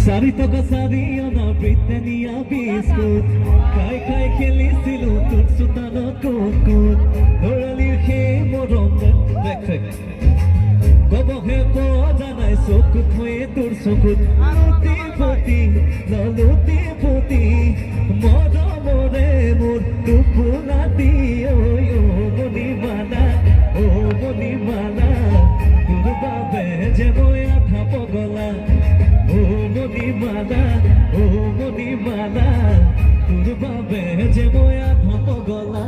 সাৰি টকা সাৰি অনা ব্ৰিটানিয়া বিস্কুট খাই খাই খেলিছিলো তোৰ চোতালত কুকুত ধৰালিৰ সেই মৰম দেখ কবহে পোৱা জানাই চকুত হৈয়ে তোৰ চকুত লুটি ফুটি ললুটি ফুটি মৰমৰে মোৰ টোপোলাটি ঐ মণিমালা তোৰ বাবে যে মই আধা পগলা মণিমালা তোৰ বাবে যে মই আধা পগলা